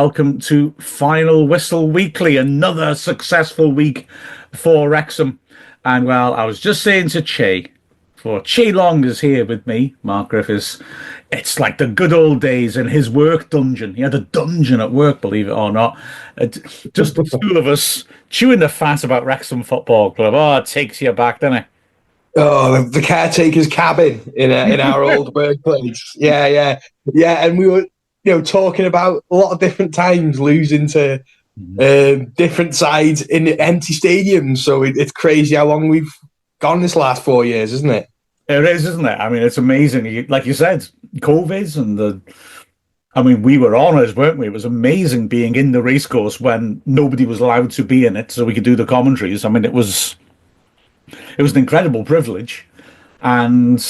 welcome to Final Whistle Weekly, another successful week for Wrexham. And well, I was just saying to Chay, for Chay Long is here with me, Mark Griffiths. It's like the good old days in his work dungeon. He had a dungeon at work, believe it or not. Just the two of us chewing the fat about Wrexham Football Club. Oh, it takes you back, doesn't it? Oh, the caretaker's cabin in our old workplace. Yeah. And we were, talking about a lot of different times losing to different sides in empty stadiums. So it's crazy how long we've gone this last 4 years, isn't it? It is, isn't it? I mean, it's amazing. Like you said, COVID and we were honoured, weren't we? It was amazing being in the racecourse when nobody was allowed to be in it, so we could do the commentaries. I mean, it was an incredible privilege and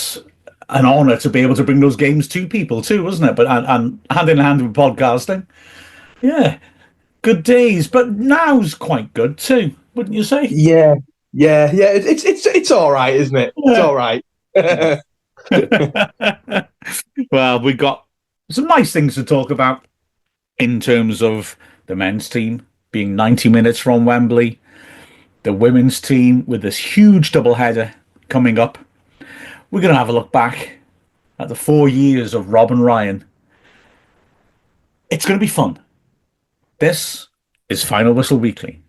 an honour to be able to bring those games to people too, wasn't it? But and hand in hand with podcasting, yeah, good days. But now's quite good too, wouldn't you say? Yeah. It's all right, isn't it? Yeah. It's all right. Well, we got some nice things to talk about in terms of the men's team being 90 minutes from Wembley, the women's team with this huge doubleheader coming up. We're going to have a look back at the 4 years of Rob and Ryan. It's going to be fun. This is Final Whistle Weekly.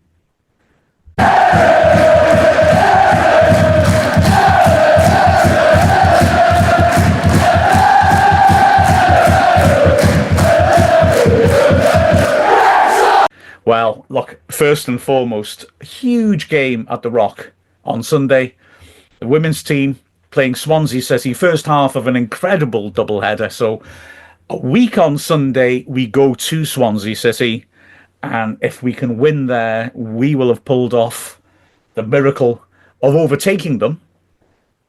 Well, look, first and foremost, a huge game at the Rock on Sunday. The women's team playing Swansea City, first half of an incredible doubleheader. So a week on Sunday, we go to Swansea City. And if we can win there, we will have pulled off the miracle of overtaking them,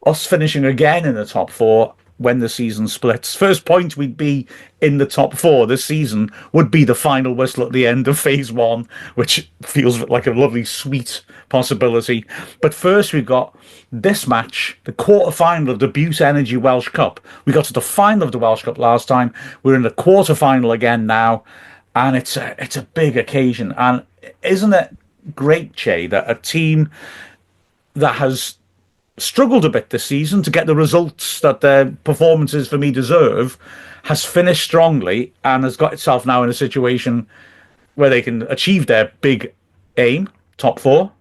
us finishing again in the top four when the season splits. First point we'd be in the top four this season would be the final whistle at the end of phase one, which feels like a lovely, sweet possibility. But first we've got this match, the quarter-final of the Bute Energy Welsh Cup. We got to the final of the Welsh Cup last time. We're in the quarter-final again now, and it's a big occasion. And isn't it great, Chay, that a team that has struggled a bit this season to get the results that their performances for me deserve, has finished strongly and has got itself now in a situation where they can achieve their big aim, top four,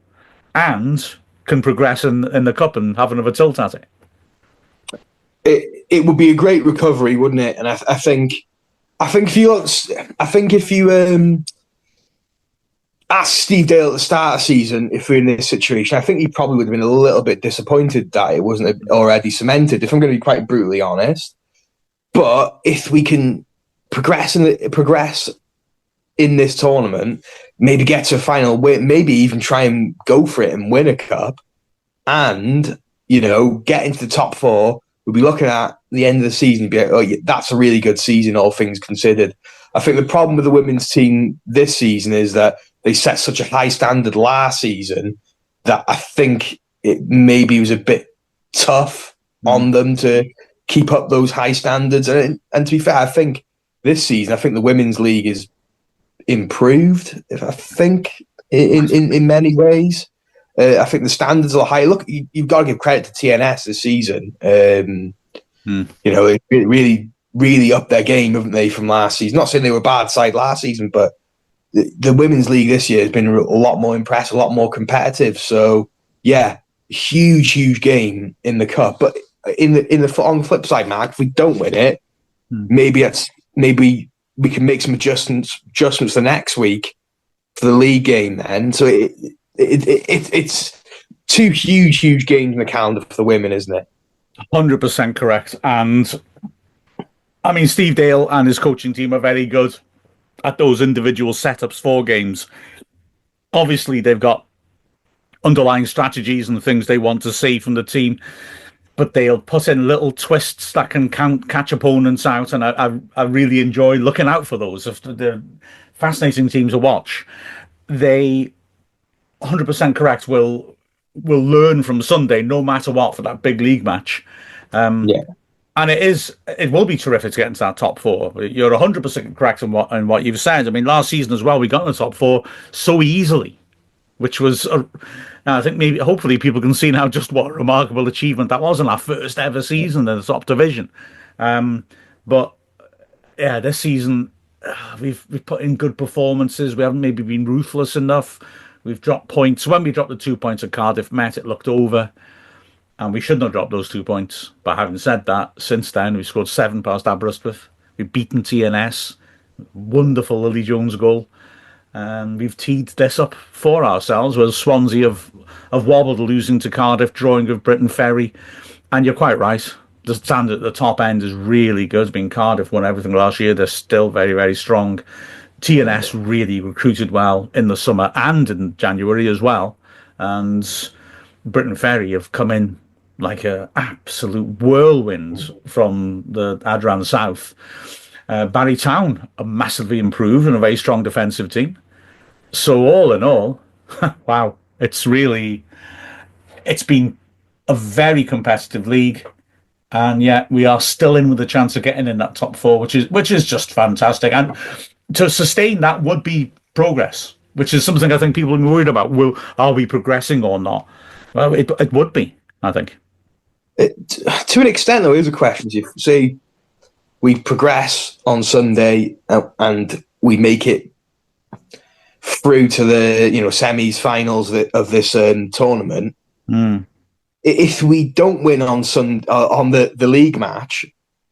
and can progress in the cup and have another tilt at it. It would be a great recovery, wouldn't it? And I think if you ask Steve Dale at the start of the season if we're in this situation, I think he probably would have been a little bit disappointed that it wasn't already cemented, if I'm going to be quite brutally honest. But if we can progress in this tournament, maybe get to a final win, maybe even try and go for it and win a cup, and get into the top four, we'll be looking at the end of the season and be like, oh, yeah, that's a really good season, all things considered. I think the problem with the women's team this season is that they set such a high standard last season that I think it maybe was a bit tough on them to keep up those high standards. And to be fair, I think this season, the women's league is improved, I think, in many ways. I think the standards are high. Look, you've got to give credit to TNS this season. It really, really upped their game, haven't they, from last season? Not saying they were a bad side last season, but the women's league this year has been a lot more impressive, a lot more competitive. So yeah, huge game in the cup. But on the flip side, Mark, if we don't win it, maybe we can make some adjustments the next week for the league game then. So it's two huge games in the calendar for the women, isn't it? 100% correct. And I mean, Steve Dale and his coaching team are very good at those individual setups for games. Obviously, they've got underlying strategies and things they want to see from the team, but they'll put in little twists that can catch opponents out, and I really enjoy looking out for those. They're fascinating teams to watch. They 100% correct will learn from Sunday no matter what for that big league match. Yeah. And it will be terrific to get into that top four. You're 100% correct in what you've said. I mean, last season as well, we got in the top four so easily, which was, I think maybe, hopefully, people can see now just what a remarkable achievement that was in our first ever season in the top division. But yeah, this season, we've put in good performances. We haven't maybe been ruthless enough. We've dropped points. When we dropped the 2 points at Cardiff Met, it looked over. And we shouldn't have dropped those 2 points. But having said that, since then, we've scored 7 past Aberystwyth. We've beaten TNS. Wonderful Lily Jones goal. And we've teed this up for ourselves, where Swansea have wobbled, losing to Cardiff, drawing with Britain Ferry. And you're quite right. The standard at the top end is really good. Being Cardiff won everything last year. They're still very, very strong. TNS really recruited well in the summer and in January as well. And Britain Ferry have come in like an absolute whirlwind from the Adran South. Barry Town are massively improved and a very strong defensive team. So all in all, wow, it's been a very competitive league, and yet we are still in with a chance of getting in that top four, which is just fantastic. And to sustain that would be progress, which is something I think people are worried about. Are we progressing or not? Well, it would be, I think. To an extent, though, here's a question. If, say, we progress on Sunday and we make it through to the semis, finals of this tournament, if we don't win on the league match,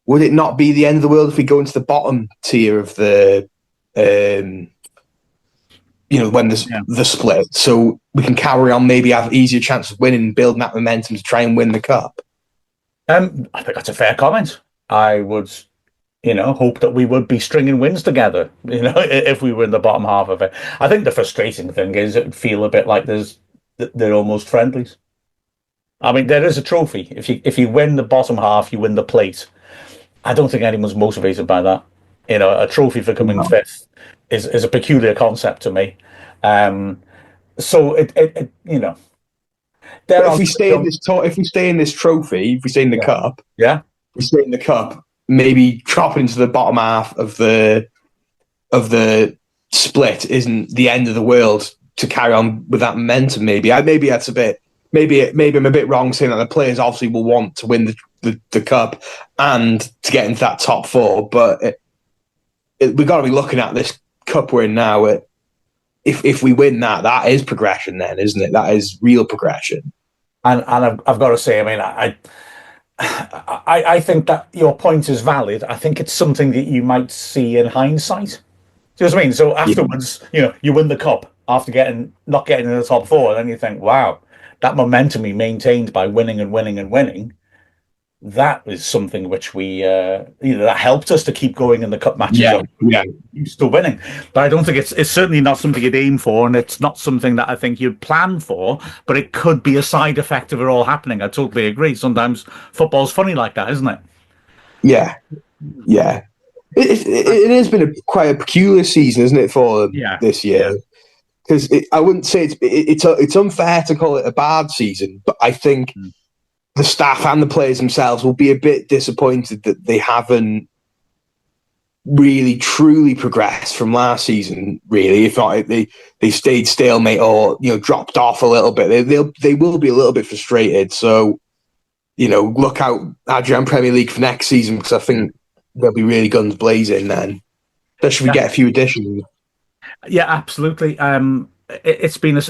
would it not be the end of the world if we go into the bottom tier of the when the split, so we can carry on, maybe have easier chance of winning, building that momentum to try and win the cup? I think that's a fair comment. I would, hope that we would be stringing wins together, if we were in the bottom half of it. I think the frustrating thing is it would feel a bit like they're almost friendlies. I mean, there is a trophy. If you win the bottom half, you win the plate. I don't think anyone's motivated by that. A trophy for coming fifth is a peculiar concept to me. So if we stay in this trophy, if we stay in the cup, we stay in the cup. Maybe dropping into the bottom half of the split isn't the end of the world to carry on with that momentum. Maybe that's a bit. Maybe I'm a bit wrong saying that the players obviously will want to win the cup and to get into that top four, but we've got to be looking at this cup we're in now. If we win that is progression, then, isn't it? That is real progression. And I've got to say, I mean, I think that your point is valid. I think it's something that you might see in hindsight. Do you know what I mean? So afterwards, you win the cup after not getting in the top four, and then you think, wow, that momentum we maintained by winning and winning and winning, that is something which we, that helped us to keep going in the cup matches. Still winning. But I don't think it's certainly not something you'd aim for, and it's not something that I think you'd plan for, but it could be a side effect of it all happening. I totally agree. Sometimes football's funny like that, isn't it? Yeah. It has been quite a peculiar season, isn't it, for this year? Because I wouldn't say it's unfair to call it a bad season, but I think the staff and the players themselves will be a bit disappointed that they haven't really truly progressed from last season. Really, if not, they stayed stalemate or dropped off a little bit. They will be a little bit frustrated. So look out Adrian Premier League for next season, because I think they'll be really guns blazing then, especially if we get a few additions. Yeah, absolutely. It's been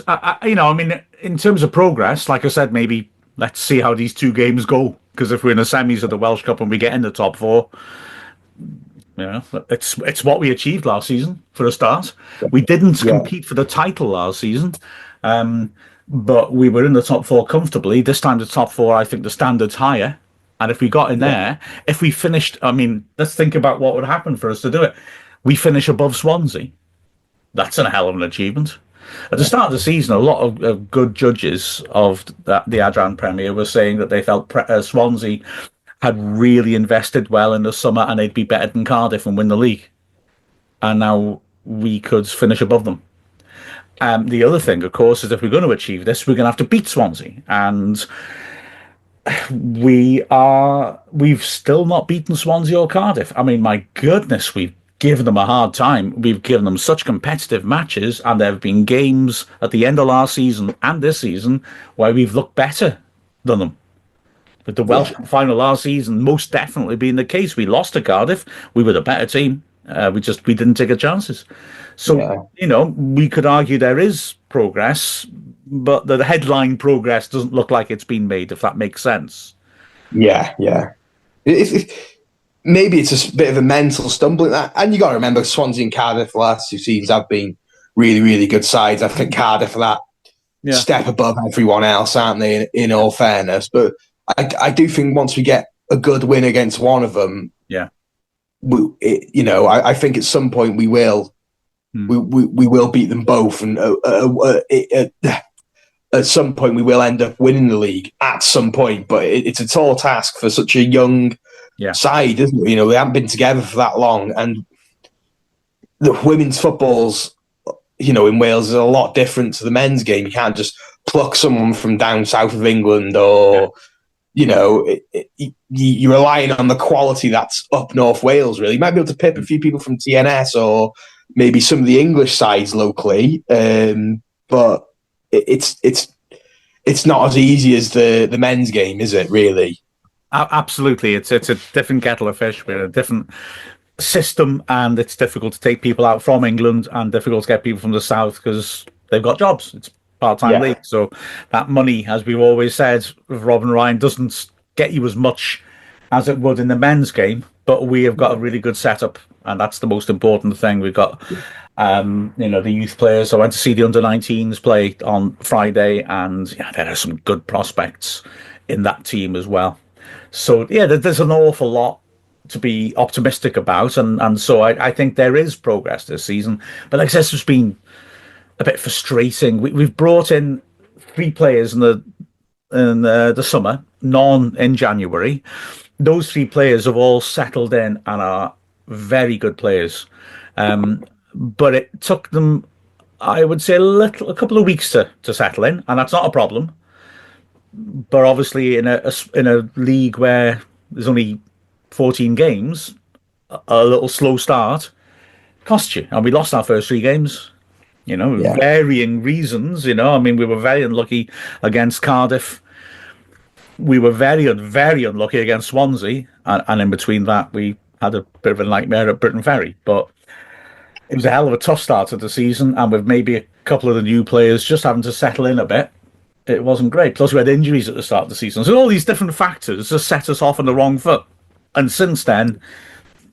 in terms of progress, like I said, maybe let's see how these two games go, because if we're in the semis of the Welsh Cup and we get in the top four, it's what we achieved last season for a start. We didn't compete for the title last season, but we were in the top four comfortably. This time the top four, I think the standard's higher. And if we got in there, if we finished, let's think about what would happen for us to do it. We finish above Swansea. That's a hell of an achievement. At the start of the season, a lot of good judges of the Adran Premier were saying that they felt Swansea had really invested well in the summer and they'd be better than Cardiff and win the league. And now we could finish above them. The other thing, of course, is if we're going to achieve this, we're going to have to beat Swansea. And We've still not beaten Swansea or Cardiff. I mean, my goodness, we've given them a hard time. We've given them such competitive matches, and there have been games at the end of last season and this season where we've looked better than them. With the Welsh Yeah, final last season most definitely being the case. We lost to Cardiff. We were the better team. We didn't take our chances. So, yeah, we could argue there is progress, but the headline progress doesn't look like it's been made, if that makes sense. yeah. Maybe it's a bit of a mental stumbling. And you got to remember, Swansea and Cardiff the last 2 seasons have been really, really good sides. I think Cardiff are that Yeah. step above everyone else, aren't they? In all fairness, but I do think once we get a good win against one of them, Yeah. I think at some point we will we will beat them both, and at some point we will end up winning the league at some point. But it's a tall task for such a young side, isn't it? They haven't been together for that long, and the women's footballs, in Wales is a lot different to the men's game. You can't just pluck someone from down south of England, or you're relying on the quality that's up North Wales. Really, you might be able to pip a few people from TNS or maybe some of the English sides locally, but it's not as easy as the men's game, is it? Really? Absolutely. It's a different kettle of fish. We're a different system, and it's difficult to take people out from England and difficult to get people from the south because they've got jobs. It's part-time league, so that money, as we've always said, with Rob and Ryan, doesn't get you as much as it would in the men's game. But we have got a really good setup, and that's the most important thing. We've got, the youth players. I went to see the under-19s play on Friday, and there are some good prospects in that team as well. So there's an awful lot to be optimistic about, and so I think there is progress this season. But like I said, it's just been a bit frustrating. We've brought in 3 players in the summer, none in January. Those 3 players have all settled in and are very good players. But it took them, I would say, a couple of weeks to settle in, and that's not a problem. But obviously, in a league where there's only 14 games, a little slow start costs you. And we lost our first 3 games. Varying reasons. I mean, we were very unlucky against Cardiff. We were very, very unlucky against Swansea, and in between that, we had a bit of a nightmare at Britain Ferry. But it was a hell of a tough start to the season, and with maybe a couple of the new players just having to settle in a bit, it wasn't great. Plus, we had injuries at the start of the season. So all these different factors just set us off on the wrong foot. And since then,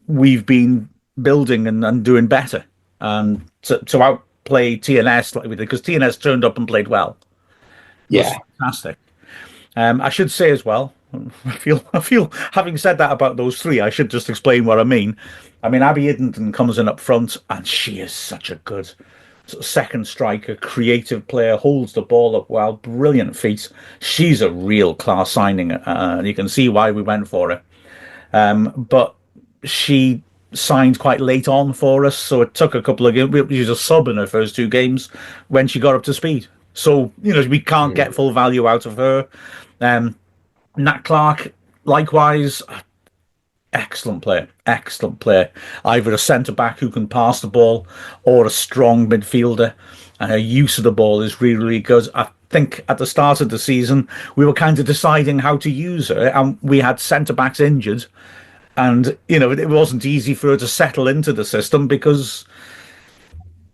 we've been building and doing better. And to outplay TNS like we did, because TNS turned up and played well. It was fantastic. I should say as well, I feel having said that about those 3, I should just explain what I mean. I mean, Abby Iddington comes in up front, and she is such a good sort of second striker, creative player, holds the ball up well, brilliant feet. She's a real class signing, and you can see why we went for her. But she signed quite late on for us, so it took a couple of games. She was a sub in her first 2 games when she got up to speed. So, we can't get full value out of her. Nat Clark, likewise, excellent player. Either a centre-back who can pass the ball or a strong midfielder. And her use of the ball is really, really good. I think at the start of the season, we were kind of deciding how to use her, and we had centre-backs injured. And, it wasn't easy for her to settle into the system because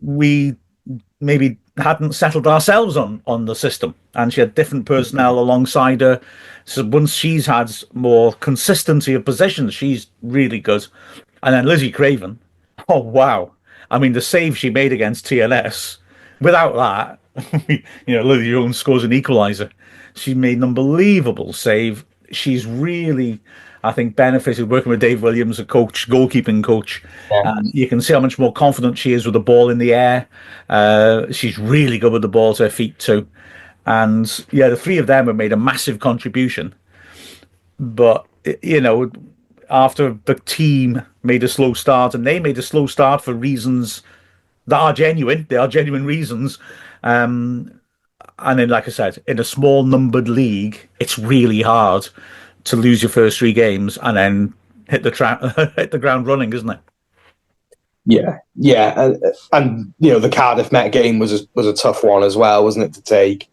we maybe hadn't settled ourselves on the system, and she had different personnel alongside her. So once she's had more consistency of position, she's really good. And then Lizzie Craven, oh wow! I mean, the save she made against TNS, without that, Lizzie Jones scores an equaliser. She made an unbelievable save. She's really, I think, benefited working with Dave Williams, a coach, goalkeeping coach. And you can see how much more confident she is with the ball in the air. She's really good with the ball to her feet too. And the 3 of them have made a massive contribution. But, after the team made a slow start, and they made a slow start for reasons that are genuine, they are genuine reasons. And then, like I said, in a small numbered league, it's really hard to lose your first three games and then hit the ground running, isn't it? Yeah, and the Cardiff Met game was a tough one as well, wasn't it, to take?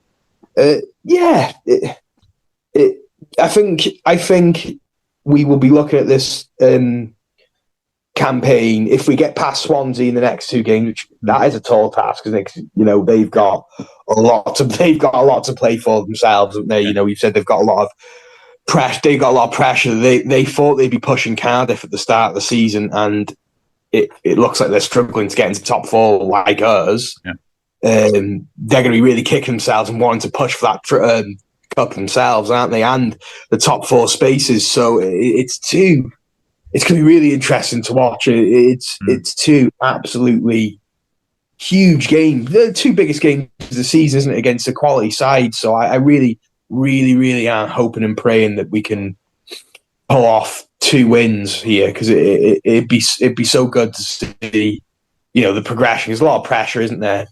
Yeah, it, I think we will be looking at this campaign if we get past Swansea in the next two games. Which that is a tall task, isn't it? 'Cause, they've got a lot to play for themselves, haven't they? We've said they've got a lot of pressure. They've got a lot of pressure. They thought they'd be pushing Cardiff at the start of the season, and it looks like they're struggling to get into top four like us. Yeah. They're going to be really kicking themselves and wanting to push for that cup themselves, aren't they? And the top four spaces. So it's going to be really interesting to watch. It's two absolutely huge games. The two biggest games of the season, isn't it, against a quality side. So I really, really, really am hoping and praying that we can pull off two wins here, because it'd be so good to see the progression. There's a lot of pressure, isn't there,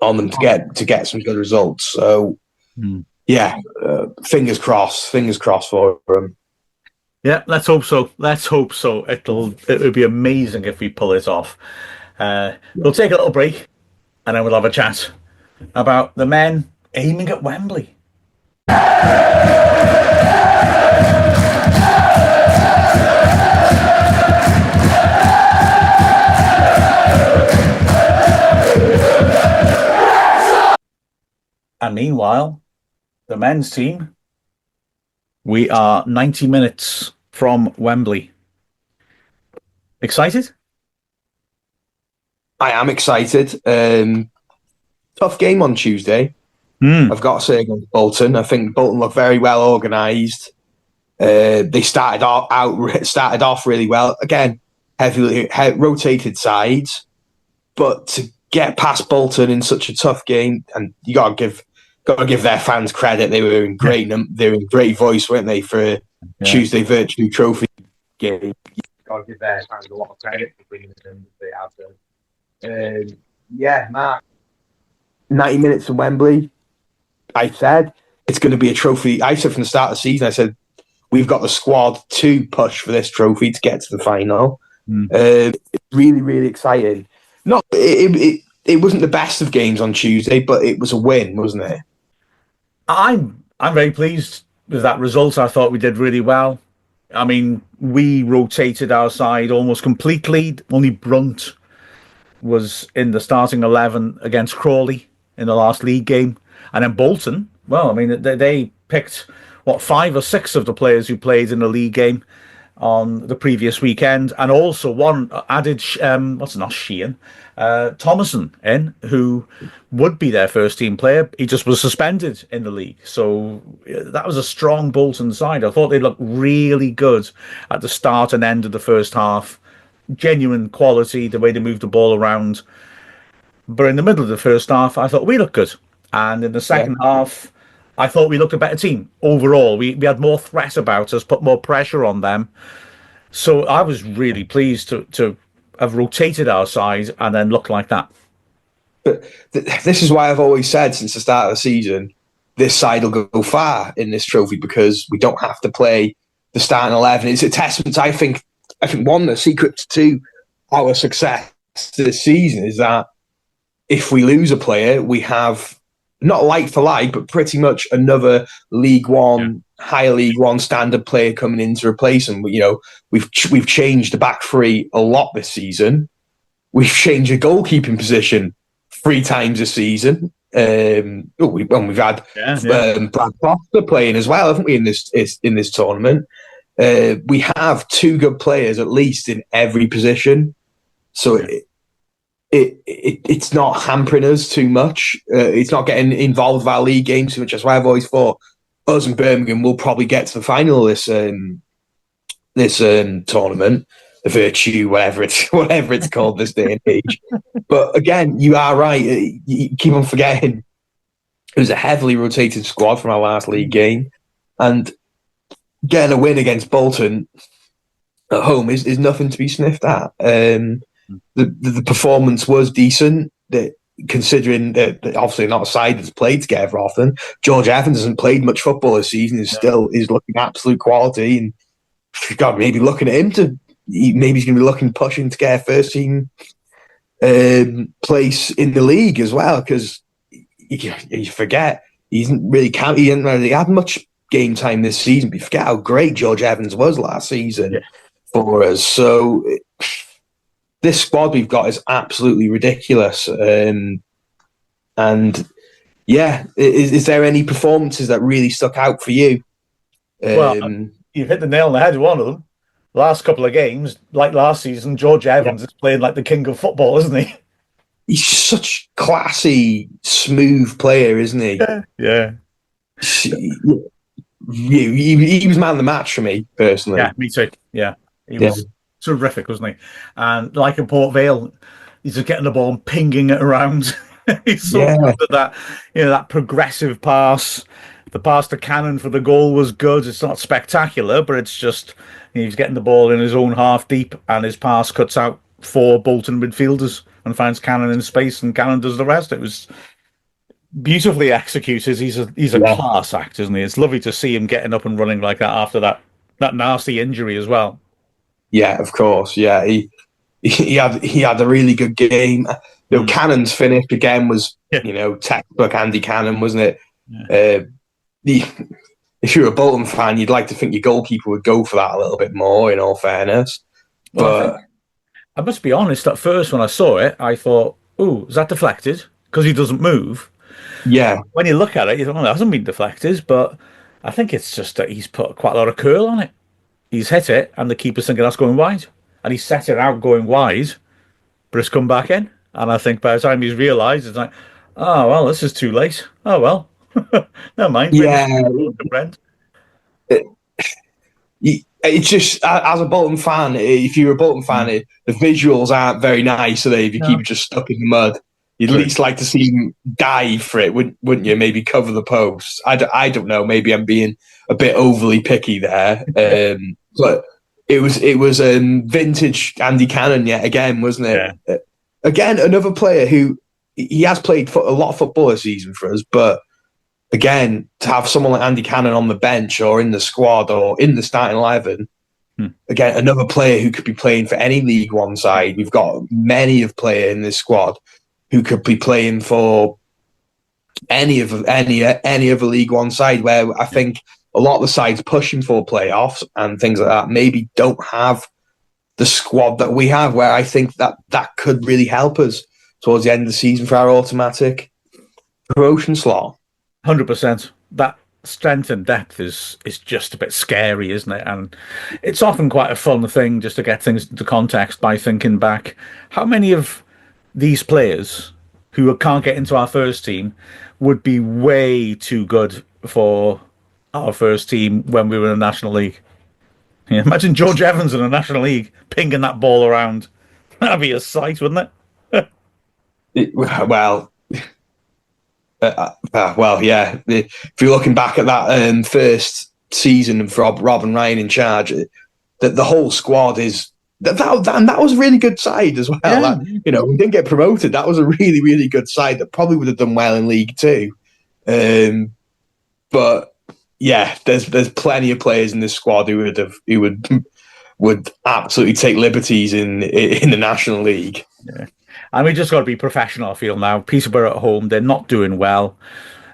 on them to get some good results. So fingers crossed for them. Yeah, let's hope so. It would be amazing if we pull it off. We'll take a little break and then we'll have a chat about the men aiming at Wembley. And meanwhile, the men's team, we are 90 minutes from Wembley. Excited? I am excited. Tough game on Tuesday. I've got to say, against Bolton. I think Bolton look very well organised. They started off really well. Again, heavily rotated sides, but to get past Bolton in such a tough game, and you got to give their fans credit. They were in great voice, weren't they, for Tuesday Vertu Trophy game? You got to give their fans a lot of credit for bringing them. They have to. Mark. 90 minutes in Wembley. I said it's going to be a trophy. I said from the start of the season, I said we've got the squad to push for this trophy to get to the final. It's really, really exciting. It wasn't the best of games on Tuesday, but it was a win, wasn't it? I'm very pleased with that result. I thought we did really well. I mean, we rotated our side almost completely. Only Brunt was in the starting 11 against Crawley in the last league game. And then Bolton, well, I mean, they picked, 5 or 6 of the players who played in the league game on the previous weekend. And also one added, Thomason in, who would be their first team player. He just was suspended in the league. So that was a strong Bolton side. I thought they looked really good at the start and end of the first half. Genuine quality, the way they moved the ball around. But in the middle of the first half, I thought we looked good. And in the second half, I thought we looked a better team. Overall, we had more threat about us, put more pressure on them. So I was really pleased to have rotated our side and then look like that. But this is why I've always said since the start of the season, this side will go far in this trophy because we don't have to play the starting 11. It's a testament, I think one of the secrets to our success this season is that if we lose a player, we have not like for like, but pretty much another League One, higher League One standard player coming in to replace him. We've changed the back three a lot this season. We've changed the goalkeeping position 3 times this season. We've had Brad Foster playing as well, haven't we? In this tournament, we have 2 good players at least in every position. So it's not hampering us too much. It's not getting involved with our league games too much. That's why I've always thought us and Birmingham will probably get to the final of this tournament, the Vertu, whatever it's called this day and age. But again, you are right. You keep on forgetting it was a heavily rotated squad from our last league game, and getting a win against Bolton at home is nothing to be sniffed at. The performance was decent. considering that obviously not a side that's played together often. George Evans hasn't played much football this season. Is looking absolute quality, and God, maybe looking at him maybe he's going to be looking pushing to get a first team place in the league as well, because you forget he hasn't really had much game time this season. But you forget how great George Evans was last season for us. So this squad we've got is absolutely ridiculous. And yeah, is there any performances that really stuck out for you? Well, you've hit the nail on the head with one of them. Last couple of games, like last season, George Evans is playing like the king of football, isn't he? He's such a classy, smooth player, isn't he? Yeah. He was man of the match for me, personally. Yeah, me too. Yeah. He was terrific, wasn't he? And like in Port Vale, he's just getting the ball and pinging it around. He's so good at that, that progressive pass. The pass to Cannon for the goal was good. It's not spectacular, but it's just he's getting the ball in his own half deep, and his pass cuts out 4 Bolton midfielders and finds Cannon in space, and Cannon does the rest. It was beautifully executed. He's a class act, isn't he? It's lovely to see him getting up and running like that after that nasty injury as well. Yeah, of course. Yeah, he had a really good game. Cannon's finish again was textbook Andy Cannon, wasn't it? Yeah. If you're a Bolton fan, you'd like to think your goalkeeper would go for that a little bit more, in all fairness. But I must be honest, at first when I saw it, I thought, is that deflected? Because he doesn't move. Yeah. When you look at it, you think, it hasn't been deflected, but I think it's just that he's put quite a lot of curl on it. He's hit it, and the keeper's thinking that's going wide. And he set it out going wide, but it's come back in. And I think by the time he's realised, it's like, oh, well, this is too late. Oh, well. Never mind. Yeah. It's just, as a Bolton fan, if you're a Bolton fan, the visuals aren't very nice, so if you keep just stuck in the mud, you'd at least like to see him dive for it, wouldn't you? Maybe cover the post. I don't know. Maybe I'm being a bit overly picky there. But it was vintage Andy Cannon yet again, wasn't it? Yeah. Again, another player who he has played a lot of football this season for us, but again, to have someone like Andy Cannon on the bench or in the squad or in the starting 11, again, another player who could be playing for any League One side. We've got many of player in this squad who could be playing for any other League One side, where I think a lot of the sides pushing for playoffs and things like that maybe don't have the squad that we have, where I think that could really help us towards the end of the season for our automatic promotion slot. 100%. That strength and depth is just a bit scary, isn't it? And it's often quite a fun thing just to get things into context by thinking back. How many of these players who can't get into our first team would be way too good for our first team when we were in the National League? Yeah, imagine George Evans in the National League pinging that ball around. That'd be a sight, wouldn't it? Well, yeah. If you're looking back at that first season of Rob and Ryan in charge, the whole squad is that was a really good side as well. Yeah. We didn't get promoted. That was a really, really good side that probably would have done well in League Two. But yeah, there's plenty of players in this squad who would absolutely take liberties in the National League. Yeah. And we just got to be professional, I feel now. Peterborough at home, they're not doing well.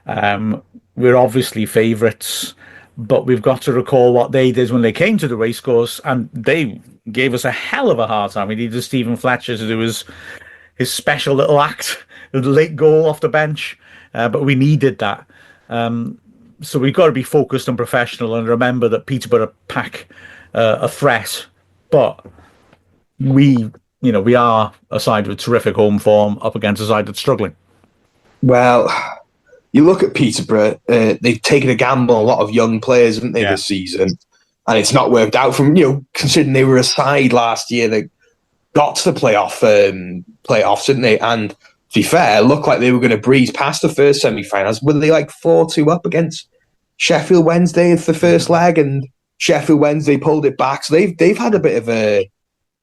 We're obviously favourites, but we've got to recall what they did when they came to the racecourse, and they gave us a hell of a hard time. We needed Stephen Fletcher to do his special little act, the late goal off the bench, but we needed that. So we've got to be focused and professional and remember that Peterborough pack a threat, but we are a side with terrific home form up against a side that's struggling. Well, you look at Peterborough, they've taken a gamble on a lot of young players, haven't they, this season? And it's not worked out from, considering they were a side last year that got to the playoffs, didn't they? And to be fair, it looked like they were going to breeze past the first semi-finals. Were they like 4-2 up against Sheffield Wednesday for the first leg? And Sheffield Wednesday pulled it back. So they've had a bit of a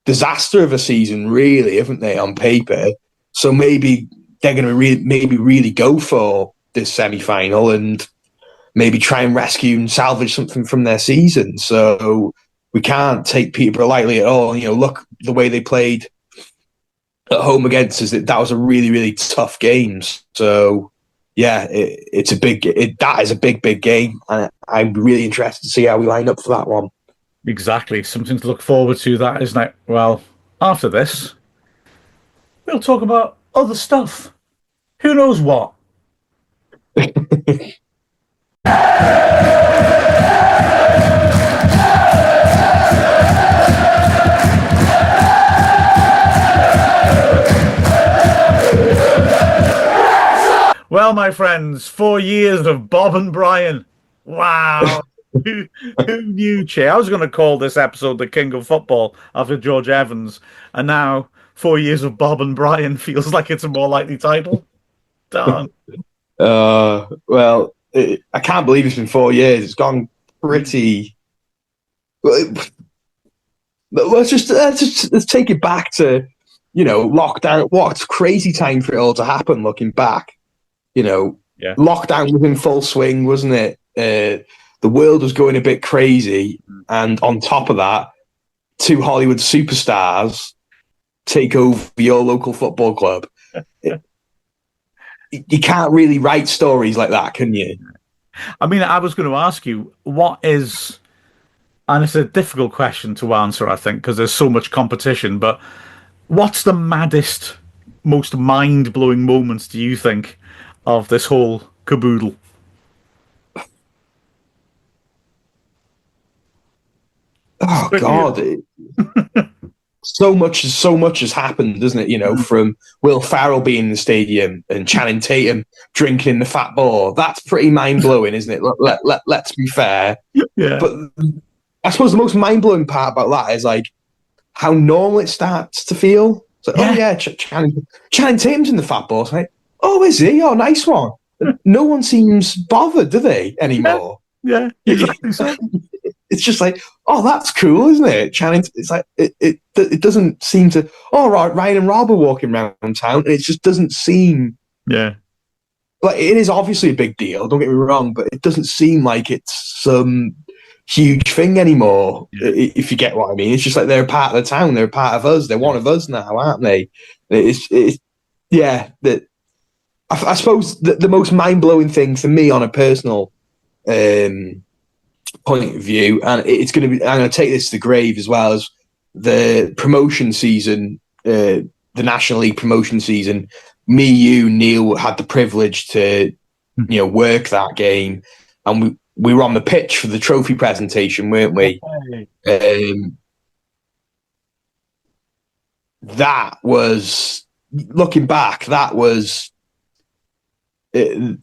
disaster of a season, really, haven't they, on paper? So maybe they're going to maybe really go for this semi-final and maybe try and rescue and salvage something from their season. So we can't take Peterborough lightly at all. Look the way they played at home against us. That was a really, really tough game. So yeah, that is a big game, and I'm really interested to see how we line up for that one. Exactly, something to look forward to, that, isn't it? Well, after this, we'll talk about other stuff. Who knows what? Well, my friends, 4 years of Bob and Brian. Wow. who knew, Che? I was going to call this episode The King of Football after George Evans. And now 4 years of Bob and Brian feels like it's a more likely title. Darn. Well, I can't believe it's been 4 years. It's gone pretty... Let's take it back to, lockdown. What a crazy time for it all to happen, looking back. Lockdown was in full swing, wasn't it? The world was going a bit crazy, and on top of that, 2 Hollywood superstars take over your local football club. You can't really write stories like that, can you? I mean, I was going to ask you, what is, and it's a difficult question to answer, I think, because there's so much competition, but what's the maddest, most mind-blowing moments, do you think, of this whole caboodle? Oh God! So much has happened, doesn't it? From Will Ferrell being in the stadium and Channing Tatum drinking in the fat ball. That's pretty mind blowing, isn't it? Let's be fair. Yeah. But I suppose the most mind blowing part about that is like how normal it starts to feel. It's like, oh yeah, Channing Tatum's in the fat ball. It's like, oh, is he? Oh, nice one. No one seems bothered, do they, anymore? Yeah, exactly so. It's just like, oh, that's cool, isn't it? Channing, it's like it doesn't seem to. Oh, right, Ryan and Rob are walking around town, and it just doesn't seem. Yeah, like it is obviously a big deal. Don't get me wrong, but it doesn't seem like it's some huge thing anymore. Yeah. If you get what I mean, it's just like they're part of the town. They're part of us. They're one of us now, aren't they? That. I suppose the most mind blowing thing for me on a personal point of view, and it's going to be, I'm going to take this to the grave as well, as the promotion season, the National League promotion season. Me, you, Neil had the privilege to, work that game, and we were on the pitch for the trophy presentation, weren't we? That was, looking back, that was. I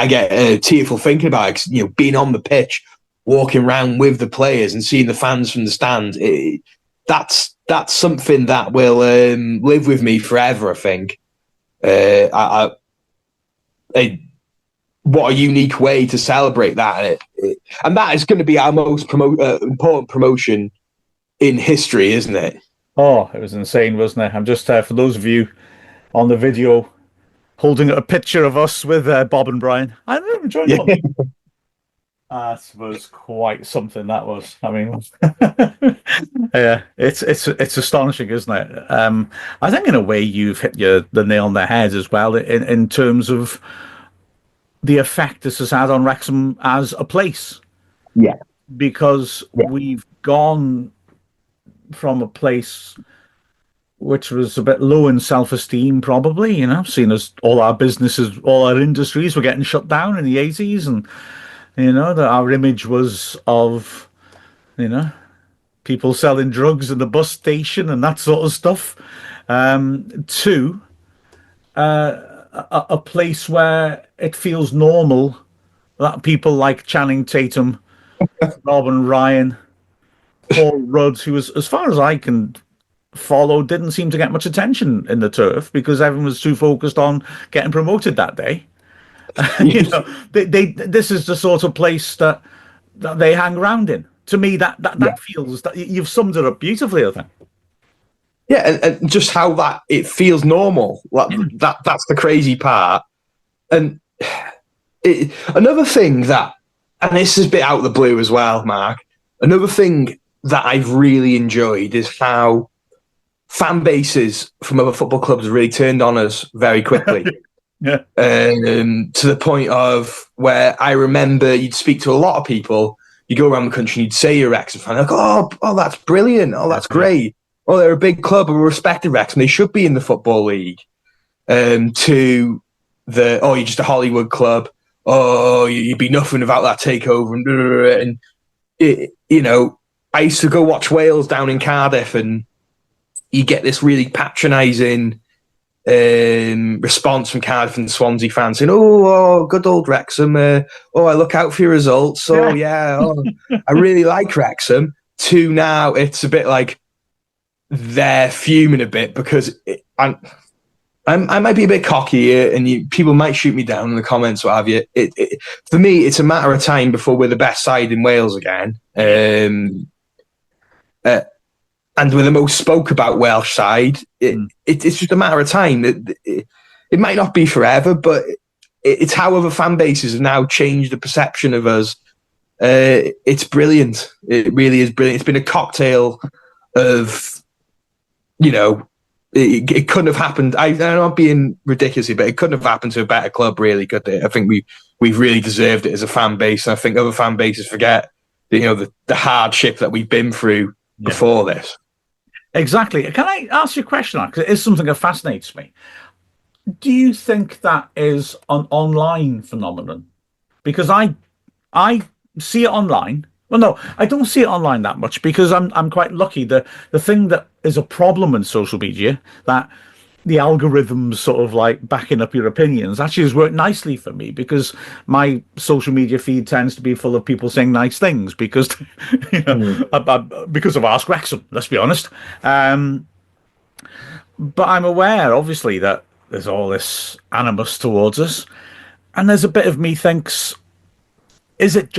get tearful thinking about it, being on the pitch, walking around with the players and seeing the fans from the stand. That's something that will live with me forever, I think. What a unique way to celebrate that. And that is going to be our most important promotion in history, isn't it? Oh, it was insane, wasn't it? I'm just, for those of you on the video, holding a picture of us with Bob and Brian. I remember joining them. That was quite something. That was. I mean, yeah, it's astonishing, isn't it? I think in a way you've hit the nail on the head as well in terms of the effect this has had on Wrexham as a place. Yeah, because we've gone from a place which was a bit low in self-esteem, probably, seeing as all our businesses, all our industries were getting shut down in the 80s, and, that our image was of, people selling drugs in the bus station and that sort of stuff, to a place where it feels normal that people like Channing Tatum, Robin Ryan, Paul Rudd, who was, as far as I can follow, didn't seem to get much attention in the turf because everyone was too focused on getting promoted that day. This is the sort of place that they hang around in. To me, that feels that you've summed it up beautifully, I think. Yeah, and just how that it feels normal. Like, that's the crazy part. And another thing that, and this is a bit out of the blue as well, Mark. Another thing that I've really enjoyed is how fan bases from other football clubs have really turned on us very quickly. Yeah. To the point of where I remember you'd speak to a lot of people, you go around the country and you'd say you're a Wrexham fan, like, oh, that's brilliant. Oh, that's great. Oh, they're a big club, a respected Wrexham. They should be in the Football League. To you're just a Hollywood club. Oh, you'd be nothing without that takeover. And I used to go watch Wales down in Cardiff, and you get this really patronising response from Cardiff and Swansea fans saying, oh, good old Wrexham. I look out for your results. I really like Wrexham. To now, it's a bit like they're fuming a bit because I might be a bit cocky here, and people might shoot me down in the comments, what have you. For me, it's a matter of time before we're the best side in Wales again. And we're the most spoke about Welsh side. It's just a matter of time. It might not be forever, but it's how other fan bases have now changed the perception of us. It's brilliant. It really is brilliant. It's been a cocktail of, it couldn't have happened. I'm not being ridiculous here, but it couldn't have happened to a better club, really, could it? I think we've really deserved it as a fan base, and I think other fan bases forget the hardship that we've been through before this. Exactly. Can I ask you a question? Because it is something that fascinates me. Do you think that is an online phenomenon? Because I see it online. Well, no, I don't see it online that much because I'm quite lucky. The thing that is a problem in social media, that the algorithms sort of like backing up your opinions, actually has worked nicely for me because my social media feed tends to be full of people saying nice things because because of Ask Wrexham, let's be honest. But I'm aware, obviously, that there's all this animus towards us, and there's a bit of me thinks, is it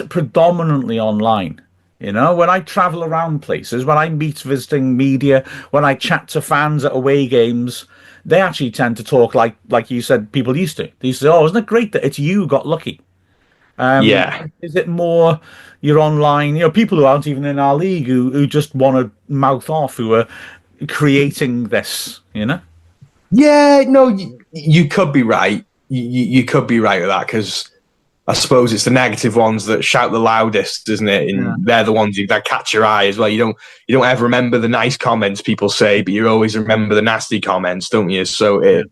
predominantly online? When I travel around places, when I meet visiting media, when I chat to fans at away games, they actually tend to talk like you said people used to. They used to say, oh, isn't it great that it's you who got lucky? Is it more you're online, people who aren't even in our league who just want to mouth off, who are creating this, Yeah, no, you could be right. You could be right with that, because I suppose it's the negative ones that shout the loudest, isn't it? And they're the ones that catch your eye as well. You don't ever remember the nice comments people say, but you always remember the nasty comments, don't you? So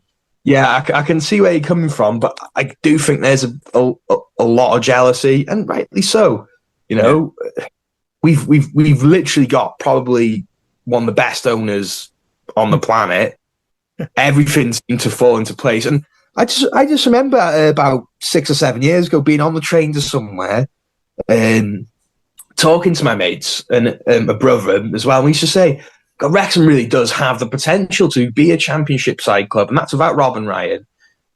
I can see where you're coming from, but I do think there's a lot of jealousy, and rightly so. We've literally got probably one of the best owners on the planet. Everything seemed to fall into place, and I just remember about 6 or 7 years ago being on the train to somewhere and talking to my mates and my brother as well. And we used to say, God, Wrexham really does have the potential to be a championship side club, and that's without Rob and Ryan.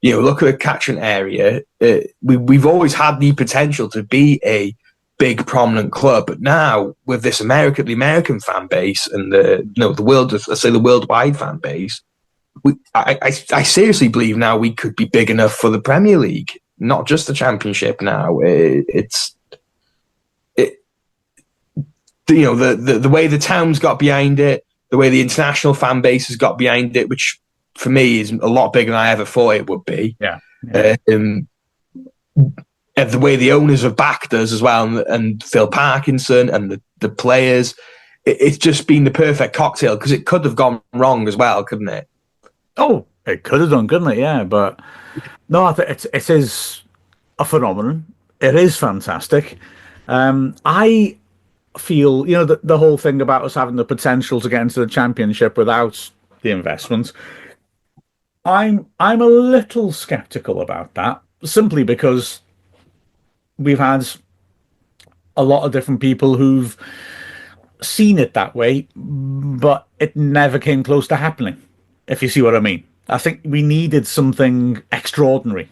Look at the catchment area. We've always had the potential to be a big, prominent club, but now with this the American fan base and the worldwide fan base, I seriously believe now we could be big enough for the Premier League, not just the Championship. Now the way the town's got behind it, the way the international fan base has got behind it, which for me is a lot bigger than I ever thought it would be. And the way the owners have backed us as well, and Phil Parkinson and the players, it's just been the perfect cocktail, because it could have gone wrong as well, couldn't it? Oh, it could have done, couldn't it? Yeah, but no, I think it is a phenomenon. It is fantastic. I feel, the whole thing about us having the potential to get into the Championship without the investment. I'm a little skeptical about that, simply because we've had a lot of different people who've seen it that way, but it never came close to happening. If you see what I mean. I think we needed something extraordinary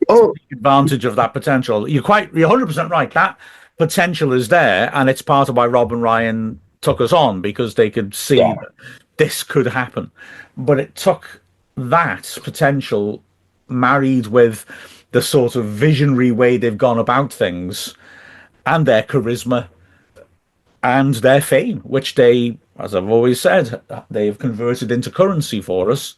to take advantage of that potential. You're 100% right. That potential is there, and it's part of why Rob and Ryan took us on because they could see Yeah. that this could happen. But it took that potential married with the sort of visionary way they've gone about things and their charisma and their fame, which they, as I've always said, they have converted into currency for us.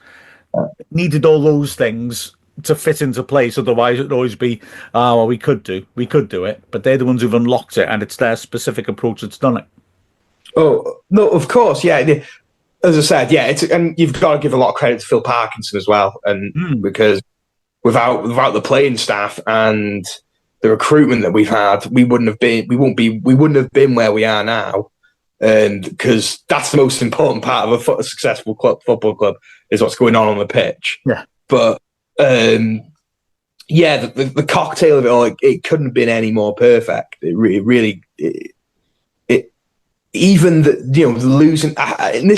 Needed all those things to fit into place. Otherwise, it'd always be, oh, well, we could do it. But they're the ones who've unlocked it, and it's their specific approach that's done it. Oh no, of course, yeah. As I said, yeah, and you've got to give a lot of credit to Phil Parkinson as well, and because without the playing staff and the recruitment that we've had, we wouldn't have been where we are now. And because that's the most important part of a successful football club is what's going on the pitch. Yeah. But yeah, the cocktail of it all, it couldn't have been any more perfect. It really even the losing. And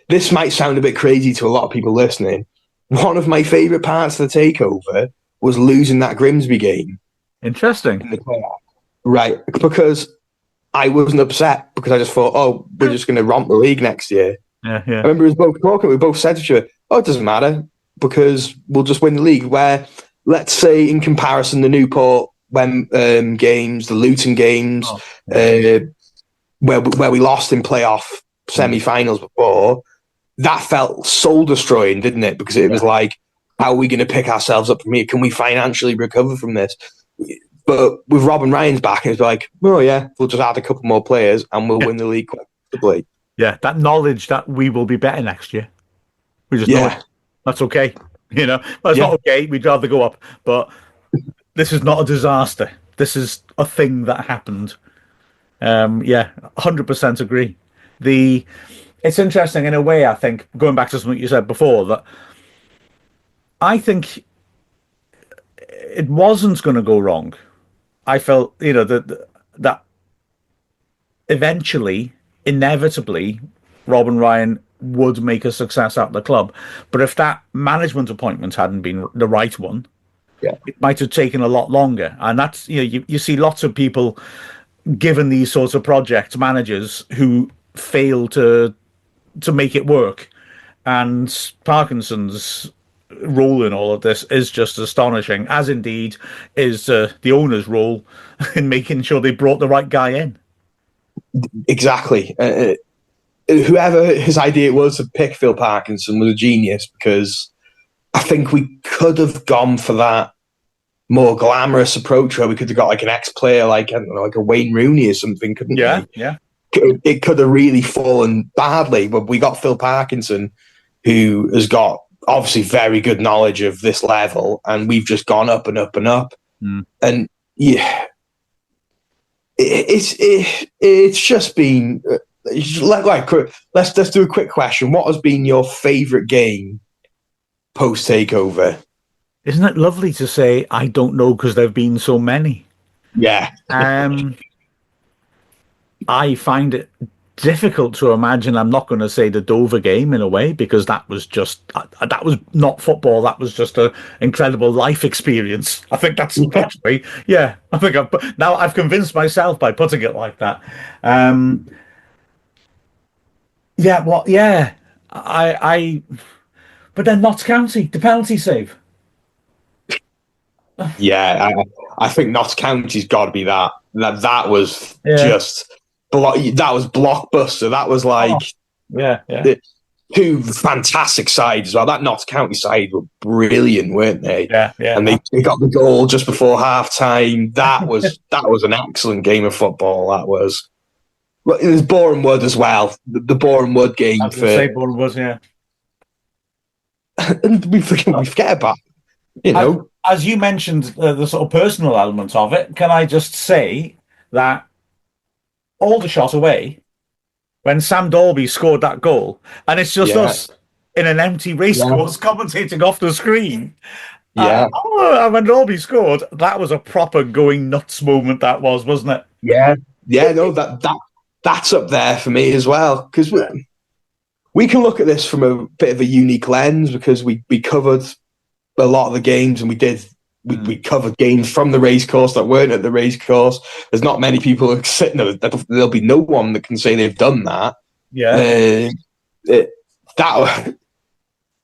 this might sound a bit crazy to a lot of people listening. One of my favourite parts of the takeover was losing that Grimsby game. Interesting. In the playoff. Right, because I wasn't upset because I just thought, oh, we're just going to romp the league next year. Yeah. I remember we was both talking. We both said to each other, oh, it doesn't matter because we'll just win the league. Where, let's say, in comparison, the Newport games, the Luton games, where we lost in playoff semi-finals before, that felt soul-destroying, didn't it? Because it was like, how are we going to pick ourselves up from here? Can we financially recover from this? But with Rob and Ryan's back, it's like, oh yeah, we'll just add a couple more players and we'll win the league quite comfortably. Yeah, that knowledge that we will be better next year. We just know it. That's okay. Well, it's not okay. We'd rather go up. But this is not a disaster. This is a thing that happened. 100% agree. It's interesting in a way, I think, going back to something you said before, that I think it wasn't going to go wrong. I felt, that eventually, inevitably, Rob and Ryan would make a success out of the club. But if that management appointment hadn't been the right one, it might have taken a lot longer. And that's, you see lots of people given these sorts of projects, managers who fail to make it work. And Parkinson's role in all of this is just astonishing, as indeed is the owner's role in making sure they brought the right guy in. Exactly. Whoever his idea was to pick Phil Parkinson was a genius, because I think we could have gone for that more glamorous approach where we could have got like an ex-player, like, I don't know, like a Wayne Rooney or something, couldn't we? Yeah. It could have really fallen badly, but we got Phil Parkinson, who has got obviously very good knowledge of this level, and we've just gone up and up and up. And yeah, it's just been let's do a quick question. What has been your favourite game post takeover? Isn't it lovely to say I don't know because there've been so many? Yeah. I find it difficult to imagine. I'm not going to say the Dover game in a way, because that was not football. That was just an incredible life experience. I think that's actually, I think I've convinced myself by putting it like that. But then Notts County, the penalty save. Yeah, I think Notts County's got to be that. That was just. That was blockbuster. That was like two fantastic sides as well. That Notts County side were brilliant, weren't they? Yeah. And they got the goal just before half time. That was an excellent game of football. That was. Well, it was Boreham Wood as well. The Boreham Wood game. I was going to say Boreham Wood, yeah. And we forget about, As you mentioned, the sort of personal element of it, can I just say that Aldershot away, when Sam Dolby scored that goal, and it's just us in an empty racecourse commentating off the screen. And when Dolby scored, that was a proper going nuts moment. That was, wasn't it? Yeah. No, that's up there for me as well, because we can look at this from a bit of a unique lens, because we covered a lot of the games and we did we covered games from the racecourse that weren't at the racecourse. There's not many people sitting there. There'll be no one that can say they've done that. Yeah.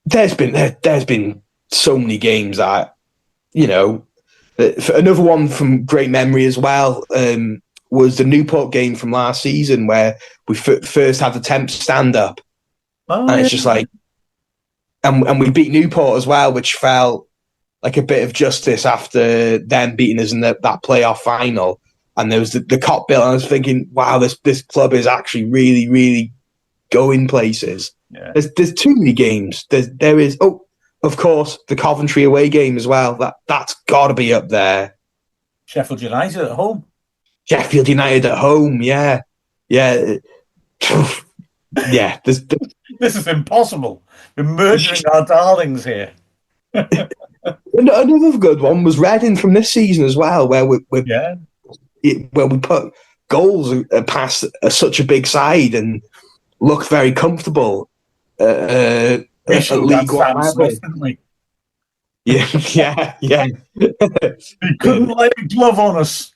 There's been so many games that, another one from great memory as well was the Newport game from last season where we first had the temp stand up, and it's just like, and we beat Newport as well, which felt like a bit of justice after them beating us in that playoff final. And there was the cop bill, and I was thinking, wow, this club is actually really, really going places. Yeah. There's too many games. There is. Oh, of course, the Coventry away game as well. That's got to be up there. Sheffield United at home. Sheffield United at home. Yeah. Yeah. This is impossible. We're murdering our darlings here. Another good one was Reading from this season as well, where we put goals past such a big side and looked very comfortable. At League One level. Yeah. He couldn't lay a glove on us.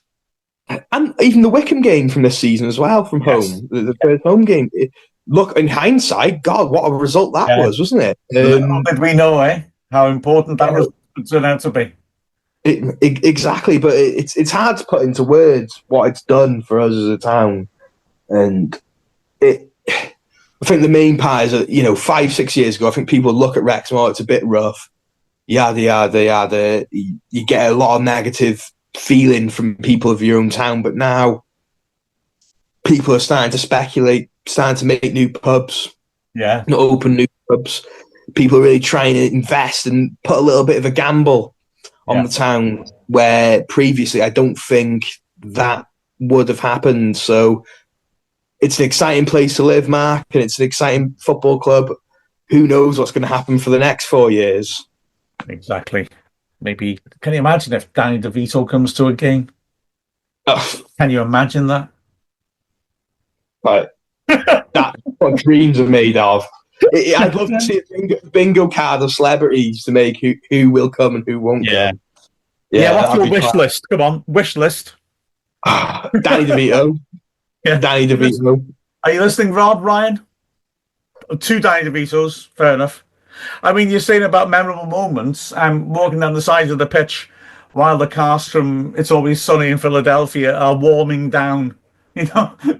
And even the Wickham game from this season as well, from home, the first home game. Look, in hindsight, God, what a result that was, wasn't it? Little did we know, how important that was turned out to be. Exactly, but it's hard to put into words what it's done for us as a town, and I think the main part is that 5-6 years ago, I think people look at Wrexham, it's a bit rough, yada yada. You get a lot of negative feeling from people of your own town, but now people are starting to speculate, starting to make new pubs, open new pubs. People are really trying to invest and put a little bit of a gamble on the town, where previously I don't think that would have happened. So it's an exciting place to live, Mark, and it's an exciting football club. Who knows what's going to happen for the next 4 years? Exactly. Maybe, can you imagine if Danny DeVito comes to a game? Can you imagine that? Right. That's what dreams are made of. I'd love to see a bingo card of celebrities to make who will come and who won't come. Yeah, what's your wish list? Come on, wish list. Danny DeVito. Danny DeVito. Are you listening, Rob, Ryan? 2 Danny DeVitos, fair enough. I mean, you're saying about memorable moments. I'm walking down the side of the pitch while the cast from It's Always Sunny in Philadelphia are warming down.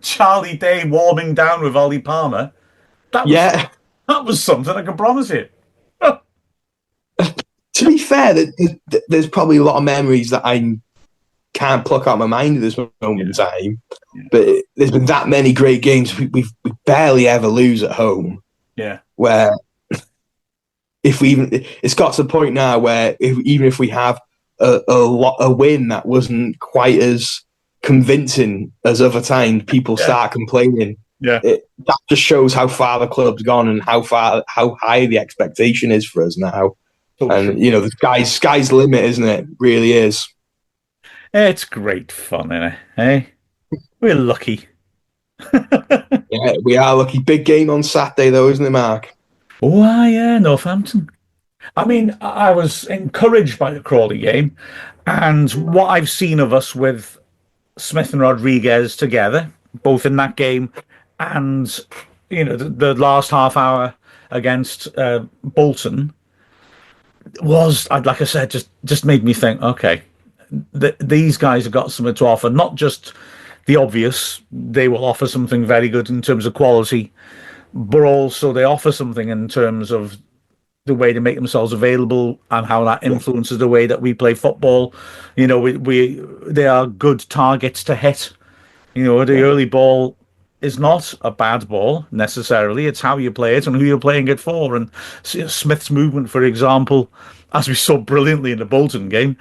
Charlie Day warming down with Ollie Palmer. That was something, I can promise you. To be fair, there's probably a lot of memories that I can't pluck out of my mind at this moment in time. But there's been that many great games we barely ever lose at home. Yeah. Where it's got to the point now where even if we have a win that wasn't quite as convincing as other times, people start complaining. Yeah, that just shows how far the club's gone and how high the expectation is for us now. And the sky's the limit, isn't it? Really is. It's great fun, isn't it? Hey, we're lucky. Yeah, we are lucky. Big game on Saturday, though, isn't it, Mark? Oh, yeah, Northampton. I mean, I was encouraged by the Crawley game, and what I've seen of us with Smith and Rodriguez together, both in that game and the last half hour against Bolton, was, like I said, just made me think, okay, these guys have got something to offer. Not just the obvious, they will offer something very good in terms of quality, but also they offer something in terms of the way they make themselves available and how that influences the way that we play football. They are good targets to hit. The early ball is not a bad ball necessarily. It's how you play it and who you're playing it for. And Smith's movement, for example, as we saw brilliantly in the Bolton game,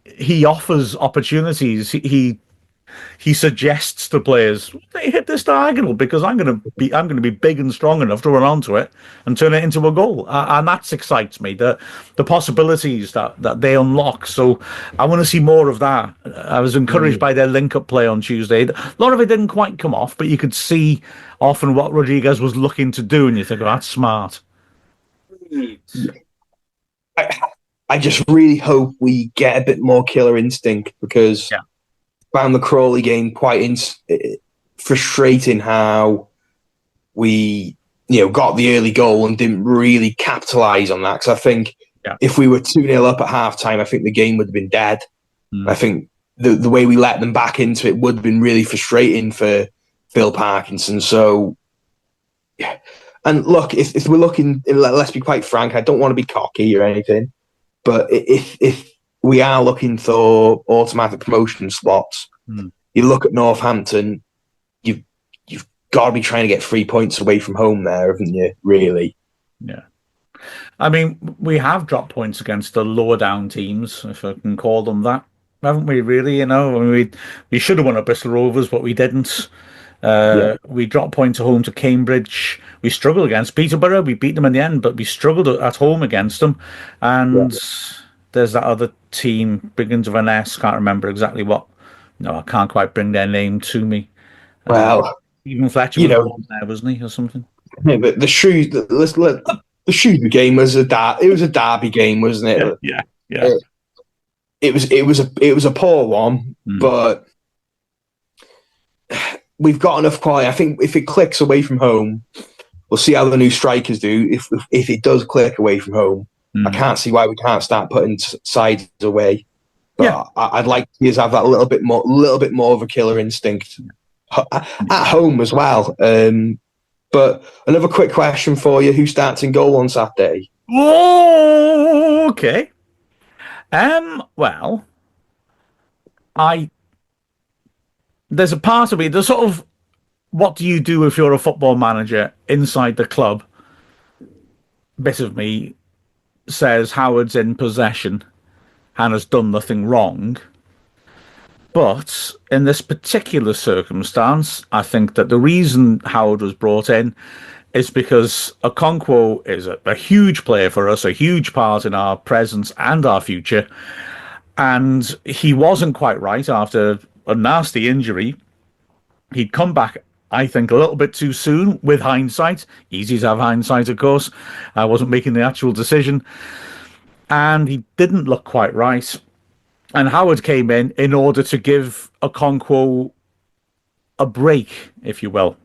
he offers opportunities. He suggests to players, they hit this diagonal because I'm going to be big and strong enough to run onto it and turn it into a goal. And that excites me, the possibilities that they unlock. So I want to see more of that. I was encouraged by their link-up play on Tuesday. A lot of it didn't quite come off, but you could see often what Rodriguez was looking to do, and you think, oh, that's smart. I just really hope we get a bit more killer instinct, because I found the Crawley game quite frustrating how we got the early goal and didn't really capitalise on that. Because I think if we were 2-0 up at half-time, I think the game would have been dead. I think the way we let them back into it would have been really frustrating for Phil Parkinson. So, and look, if we're looking, let's be quite frank, I don't want to be cocky or anything, but if we are looking for automatic promotion slots, you look at Northampton, you've got to be trying to get 3 points away from home there, haven't you, really? Yeah. I mean, we have dropped points against the lower down teams, if I can call them that, haven't we, really? I mean, we should have won at Bristol Rovers, but we didn't. We dropped points at home to Cambridge. We struggled against Peterborough. We beat them in the end, but we struggled at home against them. And there's that other team, begins with an S, can't remember exactly what. No, I can't quite bring their name to me. Well, even Fletcher was there, wasn't he, or something? Yeah, but the Shrewsbury game was a derby game, wasn't it? Yeah. It was a poor one, but we've got enough quality. I think if it clicks away from home, we'll see how the new strikers do. If it does click away from home, I can't see why we can't start putting sides away. But I'd like to see us have that little bit more of a killer instinct at home as well. But another quick question for you: who starts in goal on Saturday? Oh, okay. Well, there's a part of me, the sort of, what do you do if you're a football manager inside the club? Bit of me says Howard's in possession and has done nothing wrong. But in this particular circumstance, I think that the reason Howard was brought in is because Okonkwo is a huge player for us, a huge part in our presence and our future. And he wasn't quite right after a nasty injury. He'd come back, I think, a little bit too soon with hindsight. Easy to have hindsight, of course. I wasn't making the actual decision. And he didn't look quite right. And Howard came in order to give Okonkwo a break, if you will,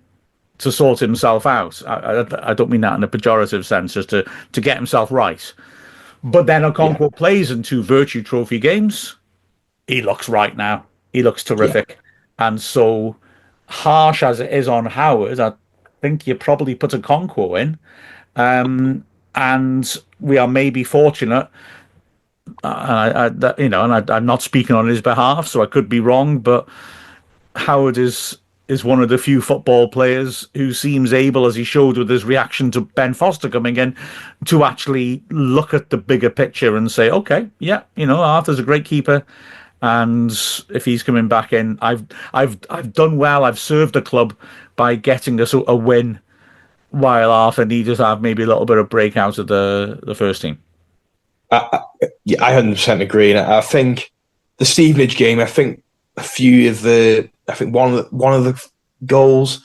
to sort himself out. I don't mean that in a pejorative sense, just to get himself right. But then Okonkwo plays in 2 Vertu Trophy games. He looks right now. He looks terrific. And so, harsh as it is on Howard, I think you probably put Okonkwo in. And we are maybe fortunate. And I'm not speaking on his behalf, so I could be wrong, but Howard is one of the few football players who seems able, as he showed with his reaction to Ben Foster coming in, to actually look at the bigger picture and say, okay, Arthur's a great keeper, and if he's coming back in, I've done well. I've served the club by getting a win, while Arthur needed to have maybe a little bit of break out of the first team. I 100% agree, and I think the Stevenage game, I think one of the goals,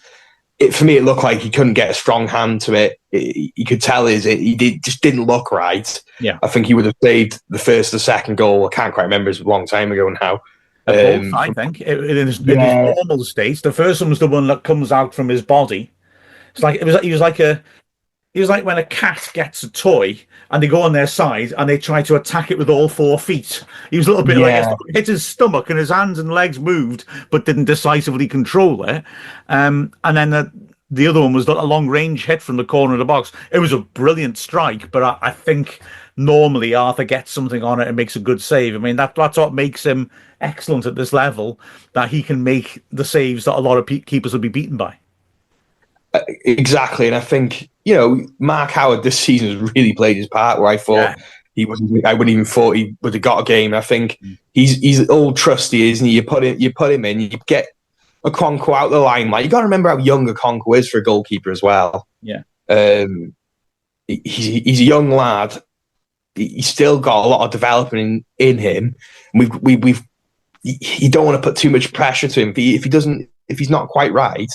for me, it looked like he couldn't get a strong hand to it. You could tell just didn't look right. Yeah, I think he would have saved the first or second goal. I can't quite remember; it's a long time ago now. Both, I think in his normal state, the first one was the one that comes out from his body. It's like he was like when a cat gets a toy and they go on their side and they try to attack it with all 4 feet. He was a little bit like hit his stomach and his hands and legs moved, but didn't decisively control it. And then the other one was a long-range hit from the corner of the box. It was a brilliant strike, but I think normally Arthur gets something on it and makes a good save. I mean, that's what makes him excellent at this level, that he can make the saves that a lot of keepers will be beaten by. Exactly, and I think Mark Howard this season has really played his part. Where I thought I wouldn't even thought he would have got a game. I think he's old trusty, isn't he? You put him in, you get Okonkwo out the limelight. You got to remember how young Okonkwo is for a goalkeeper as well. Yeah, he's a young lad. He's still got a lot of development in him. You don't want to put too much pressure to him if he's not quite right,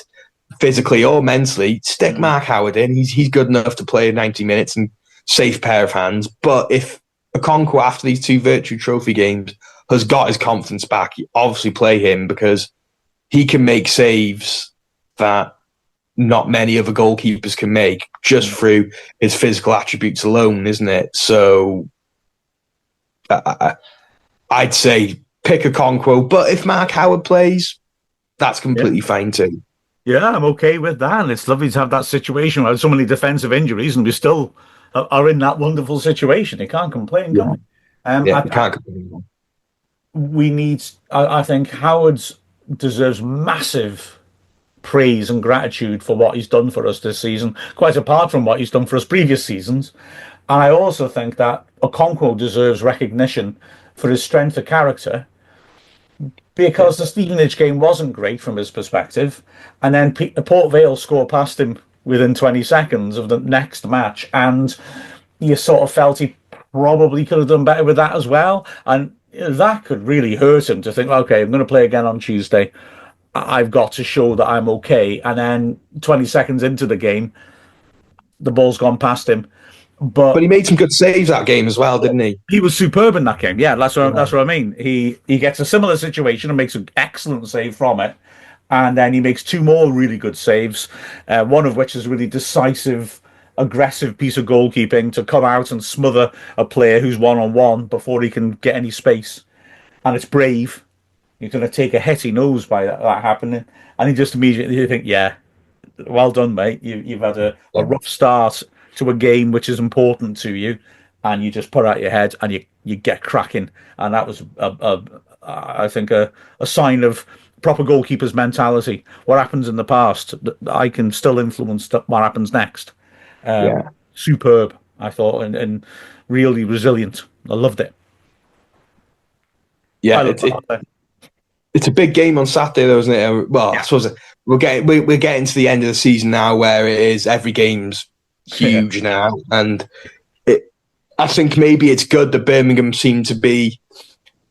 physically or mentally. Stick Mark Howard in. He's good enough to play 90 minutes and safe pair of hands. But if Okonkwo, after these 2 Vertu Trophy games, has got his confidence back. You obviously play him because he can make saves that not many other goalkeepers can make just through his physical attributes alone, isn't it? So I'd say pick Okonkwo, but if Mark Howard plays, that's completely fine too. Yeah, I'm okay with that. And it's lovely to have that situation where so many defensive injuries and we still are in that wonderful situation. You can't complain, can we? You can't complain. We need, I think Howard deserves massive praise and gratitude for what he's done for us this season, quite apart from what he's done for us previous seasons. And I also think that Okonkwo deserves recognition for his strength of character because the Stevenage game wasn't great from his perspective. And then Port Vale scored past him within 20 seconds of the next match. And you sort of felt he probably could have done better with that as well. And that could really hurt him to think, okay, I'm going to play again on Tuesday. I've got to show that I'm okay. And then 20 seconds into the game, the ball's gone past him. But he made some good saves that game as well, didn't he? He was superb in that game. Yeah, that's what I mean. He gets a similar situation and makes an excellent save from it. And then he makes 2 more really good saves, one of which is a really decisive, aggressive piece of goalkeeping to come out and smother a player who's one-on-one before he can get any space. And it's brave. He's going to take a hit he knows by that happening. And he just immediately think, yeah, well done, mate. You've had a rough start to a game which is important to you, and you just put out your head and you get cracking. And that was, I think, a sign of proper goalkeeper's mentality. What happens in the past, I can still influence what happens next. Superb, I thought, and really resilient. I loved it. Yeah, it's a big game on Saturday, though, isn't it? Well, I suppose we're getting to the end of the season now, where it is every game's huge now, and I think maybe it's good that Birmingham seem to be.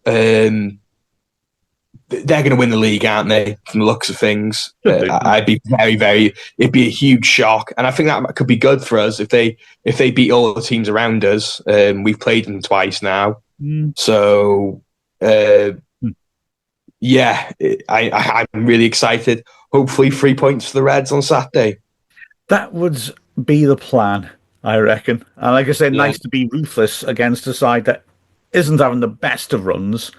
They're going to win the league, aren't they? From the looks of things, I'd be it'd be a huge shock, and I think that could be good for us if they beat all the teams around us. We've played them twice now, so yeah, I'm really excited. Hopefully, 3 points for the Reds on Saturday. That would be the plan, I reckon. And like I said, nice to be ruthless against a side that isn't having the best of runs.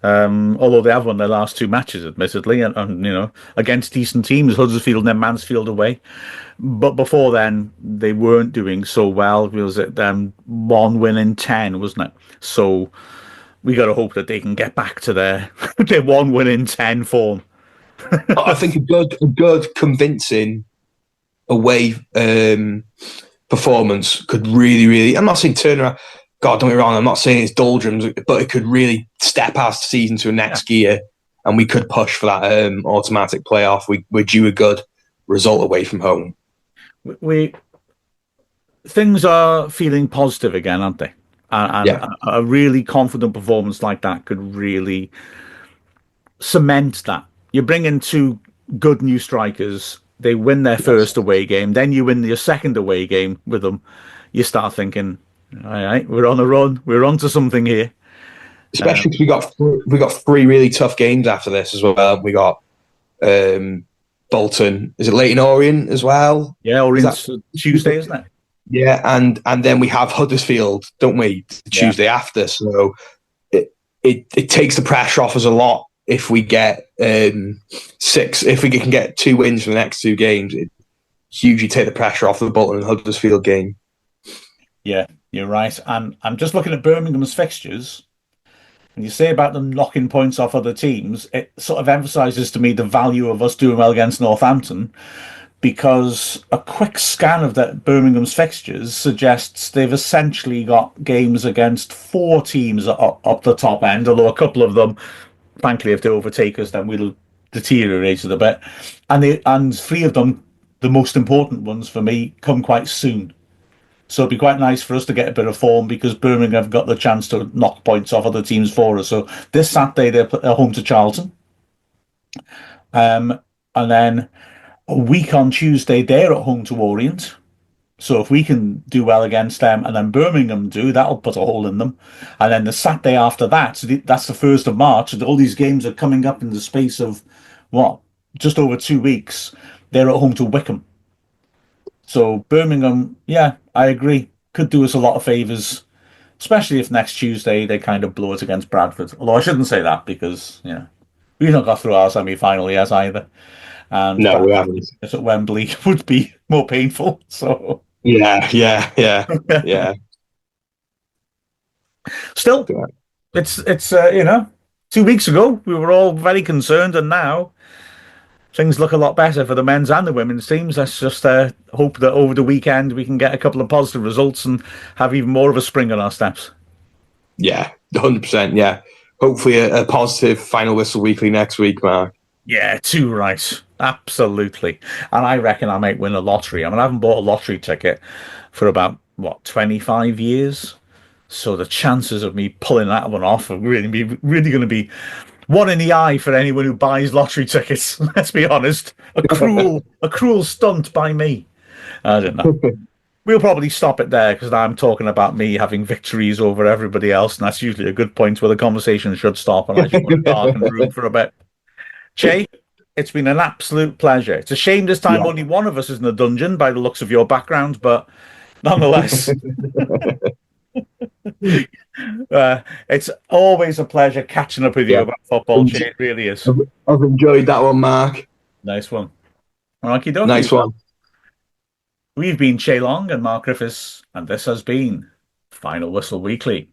Although they have won their last 2 matches, admittedly, and against decent teams, Huddersfield and then Mansfield away. But before then, they weren't doing so well. Was it 1 win in 10, wasn't it? So we got to hope that they can get back to their 1 win in 10 form. I think a good convincing away performance could really. I'm not saying turn around. God, don't get me wrong. I'm not saying it's doldrums, but it could really step past the season to a next gear, and we could push for that automatic playoff. We're due a good result away from home. Things are feeling positive again, aren't they? And a really confident performance like that could really cement that. You bring in 2 good new strikers. They win their first away game. Then you win your second away game with them. You start thinking, all right, we're on a run. We're on to something here. Especially because we got 3 really tough games after this as well. We got Bolton. Is it Leyton Orient as well? Yeah, Orient's Tuesday, isn't it? Yeah, and then we have Huddersfield, don't we? Tuesday after. So it takes the pressure off us a lot if we get 6. If we can get 2 wins from the next 2 games, it hugely take the pressure off the Bolton and Huddersfield game. Yeah, you're right. And I'm just looking at Birmingham's fixtures, and you say about them knocking points off other teams, it sort of emphasises to me the value of us doing well against Northampton, because a quick scan of that Birmingham's fixtures suggests they've essentially got games against 4 teams up the top end, although a couple of them, frankly, if they overtake us, then we'll deteriorate it a bit. And 3 of them, the most important ones for me, come quite soon. So it'd be quite nice for us to get a bit of form because Birmingham have got the chance to knock points off other teams for us. So this Saturday, they're home to Charlton. And then a week on Tuesday, they're at home to Orient. So if we can do well against them and then Birmingham do, that'll put a hole in them. And then the Saturday after that, so that's the 1st of March, and all these games are coming up in the space of, what, just over 2 weeks. They're at home to Wickham. So Birmingham, yeah, I agree, could do us a lot of favours, especially if next Tuesday they kind of blow it against Bradford. Although I shouldn't say that because, we've not got through our semi-final yet either. And No, we Bradford haven't. at Wembley would be more painful. So Yeah. still, it's 2 weeks ago we were all very concerned, and now things look a lot better for the men's and the women's teams. Let's just hope that over the weekend we can get a couple of positive results and have even more of a spring on our steps. Yeah, 100%. Yeah. Hopefully a positive final whistle weekly next week, Mark. Yeah, too right. Absolutely. And I reckon I might win a lottery. I mean, I haven't bought a lottery ticket for about, 25 years? So the chances of me pulling that one off are really going to be one in the eye for anyone who buys lottery tickets. Let's be honest. A cruel stunt by me. I don't know. We'll probably stop it there because I'm talking about me having victories over everybody else, and that's usually a good point where the conversation should stop, and I just want to darken the room for a bit. Che, it's been an absolute pleasure. It's a shame this time Yeah. only one of us is in the dungeon by the looks of your background, but nonetheless, it's always a pleasure catching up with you Yeah. about football, Che. It really is. I've enjoyed that one, Mark. Nice one. Okie dokie. Nice one. We've been Chay Long and Mark Griffiths, and this has been Final Whistle Weekly.